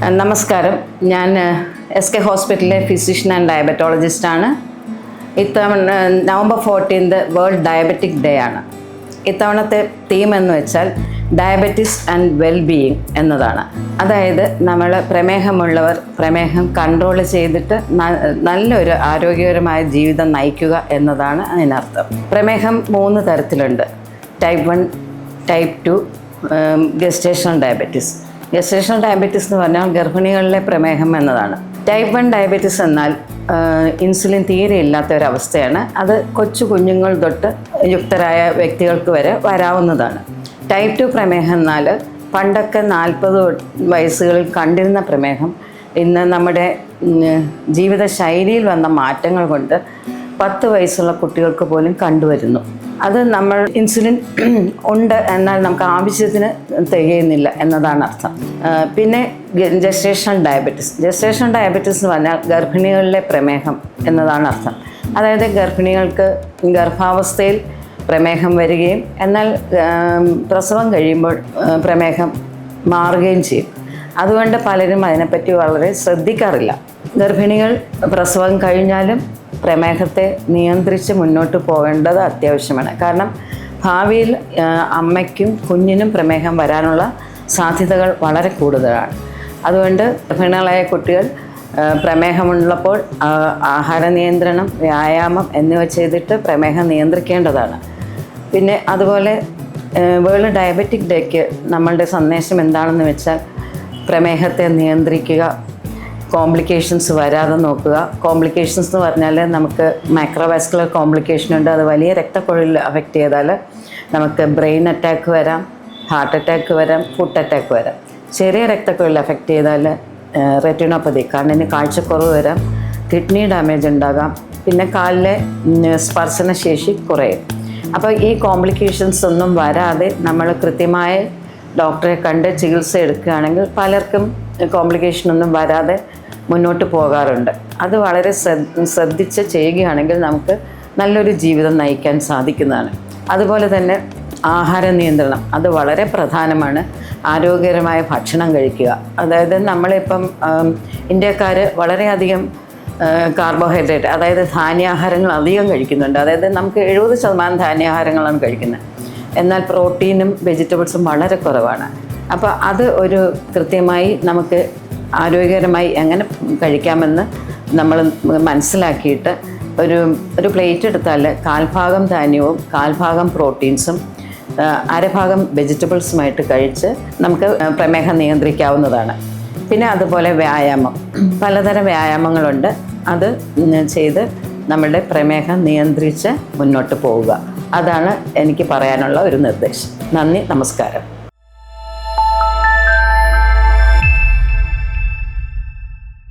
നമസ്കാരം. ഞാൻ SK ഹോസ്പിറ്റലിലെ ഫിസിഷ്യൻ ആൻഡ് ഡയബറ്റോളജിസ്റ്റാണ്. ഇത്തവണ നവംബർ 14 വേൾഡ് ഡയബറ്റിക് ഡേ ആണ്. ഇത്തവണത്തെ തീം എന്ന് വെച്ചാൽ ഡയബറ്റിസ് ആൻഡ് വെൽബീയിങ് എന്നതാണ്. അതായത് നമ്മൾ പ്രമേഹമുള്ളവർ പ്രമേഹം കൺട്രോൾ ചെയ്തിട്ട് നല്ലൊരു ആരോഗ്യകരമായ ജീവിതം നയിക്കുക എന്നതാണ് അതിനർത്ഥം. പ്രമേഹം 3 തരത്തിലുണ്ട്: type 1, type 2, gestational diabetes. Gestational diabetes എന്ന് പറഞ്ഞാൽ ഗർഭിണികളിലെ പ്രമേഹം എന്നതാണ്. ടൈപ്പ് 1 ഡയബറ്റിസ് എന്നാൽ ഇൻസുലിൻ തീരെ ഇല്ലാത്ത ഒരവസ്ഥയാണ്. അത് കൊച്ചു കുഞ്ഞുങ്ങൾ തൊട്ട് യുക്തരായ വ്യക്തികൾക്ക് വരെ വരാവുന്നതാണ്. ടൈപ്പ് 2 പ്രമേഹം എന്നാൽ പണ്ടൊക്കെ 40 വയസ്സുകളിൽ കണ്ടിരുന്ന പ്രമേഹം ഇന്ന് നമ്മുടെ ജീവിതശൈലിയിൽ വന്ന മാറ്റങ്ങൾ കൊണ്ട് 10 വയസ്സുള്ള കുട്ടികൾക്ക് പോലും കണ്ടുവരുന്നു. അത് നമ്മൾ ഇൻസുലിൻ ഉണ്ട്, എന്നാൽ നമുക്ക് ആവശ്യത്തിന് തികയുന്നില്ല എന്നതാണ് അർത്ഥം. പിന്നെ ജസ്റ്റേഷണൽ ഡയബറ്റിസ്. ജസ്റ്റേഷണൽ ഡയബറ്റിസ് എന്ന് പറഞ്ഞാൽ ഗർഭിണികളിലെ പ്രമേഹം എന്നതാണ് അർത്ഥം. അതായത് ഗർഭിണികൾക്ക് ഗർഭാവസ്ഥയിൽ പ്രമേഹം വരികയും എന്നാൽ പ്രസവം കഴിയുമ്പോൾ പ്രമേഹം മാറുകയും ചെയ്യും. അതുകൊണ്ട് പലരും അതിനെപ്പറ്റി വളരെ ശ്രദ്ധിക്കാറില്ല. ഗർഭിണികൾ പ്രസവം കഴിഞ്ഞാലും പ്രമേഹത്തെ നിയന്ത്രിച്ച് മുന്നോട്ട് പോകേണ്ടത് അത്യാവശ്യമാണ്. കാരണം ഭാവിയിൽ അമ്മയ്ക്കും കുഞ്ഞിനും പ്രമേഹം വരാനുള്ള സാധ്യതകൾ വളരെ കൂടുതലാണ്. അതുകൊണ്ട് ഗർഭിണികളായ കുട്ടികൾ പ്രമേഹമുള്ളപ്പോൾ ആഹാര നിയന്ത്രണം, വ്യായാമം എന്നിവ ചെയ്തിട്ട് പ്രമേഹം നിയന്ത്രിക്കേണ്ടതാണ്. പിന്നെ അതുപോലെ വേൾഡ് ഡയബറ്റിക് ഡേക്ക് നമ്മളുടെ സന്ദേശം എന്താണെന്ന് വെച്ചാൽ പ്രമേഹത്തെ നിയന്ത്രിക്കുക, കോംപ്ലിക്കേഷൻസ് വരാതെ നോക്കുക. കോംപ്ലിക്കേഷൻസ് എന്ന് പറഞ്ഞാൽ നമുക്ക് മൈക്രോവാസ്കുലർ കോംപ്ലിക്കേഷൻ ഉണ്ട്. അത് വലിയ രക്തക്കുഴലിൽ അഫക്റ്റ് ചെയ്താൽ നമുക്ക് ബ്രെയിൻ അറ്റാക്ക് വരാം, ഹാർട്ട് അറ്റാക്ക് വരാം, ഫുഡ് അറ്റാക്ക് വരാം. ചെറിയ രക്തക്കുഴലിൽ അഫക്റ്റ് ചെയ്താൽ റെറ്റിനോപ്പതി, കണ്ണിന് കാഴ്ചക്കുറവ് വരാം, കിഡ്നി ഡാമേജ് ഉണ്ടാകാം, പിന്നെ കാലിലെ സ്പർശനശേഷി കുറയും. അപ്പോൾ ഈ കോംപ്ലിക്കേഷൻസ് ഒന്നും വരാതെ നമ്മൾ കൃത്യമായ ഡോക്ടറെ കണ്ട് ചികിത്സ എടുക്കുകയാണെങ്കിൽ പലർക്കും കോംപ്ലിക്കേഷനൊന്നും വരാതെ മുന്നോട്ട് പോകാറുണ്ട്. അത് വളരെ ശ്രദ്ധിച്ച് ചെയ്യുകയാണെങ്കിൽ നമുക്ക് നല്ലൊരു ജീവിതം നയിക്കാൻ സാധിക്കുന്നതാണ്. അതുപോലെ തന്നെ ആഹാര നിയന്ത്രണം അത് വളരെ പ്രധാനമാണ്. ആരോഗ്യകരമായ ഭക്ഷണം കഴിക്കുക. അതായത് നമ്മളിപ്പം ഇന്ത്യക്കാർ വളരെയധികം കാർബോഹൈഡ്രേറ്റ്, അതായത് ധാന്യാഹാരങ്ങൾ അധികം കഴിക്കുന്നുണ്ട്. അതായത് നമുക്ക് 70% ധാന്യാഹാരങ്ങളാണ് കഴിക്കുന്നത്. എന്നാൽ പ്രോട്ടീനും വെജിറ്റബിൾസും വളരെ കുറവാണ്. അപ്പോൾ അത് ഒരു കൃത്യമായി നമുക്ക് ആരോഗ്യകരമായി എങ്ങനെ കഴിക്കാമെന്ന് നമ്മൾ മനസ്സിലാക്കിയിട്ട് ഒരു പ്ലേറ്റ് എടുത്താൽ 1/4 ധാന്യവും 1/4 പ്രോട്ടീൻസും 1/2 വെജിറ്റബിൾസുമായിട്ട് കഴിച്ച് നമുക്ക് പ്രമേഹം നിയന്ത്രിക്കാവുന്നതാണ്. പിന്നെ അതുപോലെ വ്യായാമം, പലതരം വ്യായാമങ്ങളുണ്ട്. അത് ചെയ്ത് നമ്മളുടെ പ്രമേഹം നിയന്ത്രിച്ച് മുന്നോട്ട് പോവുക. അതാണ് എനിക്ക് പറയാനുള്ള ഒരു നിർദ്ദേശം. നന്ദി, നമസ്കാരം.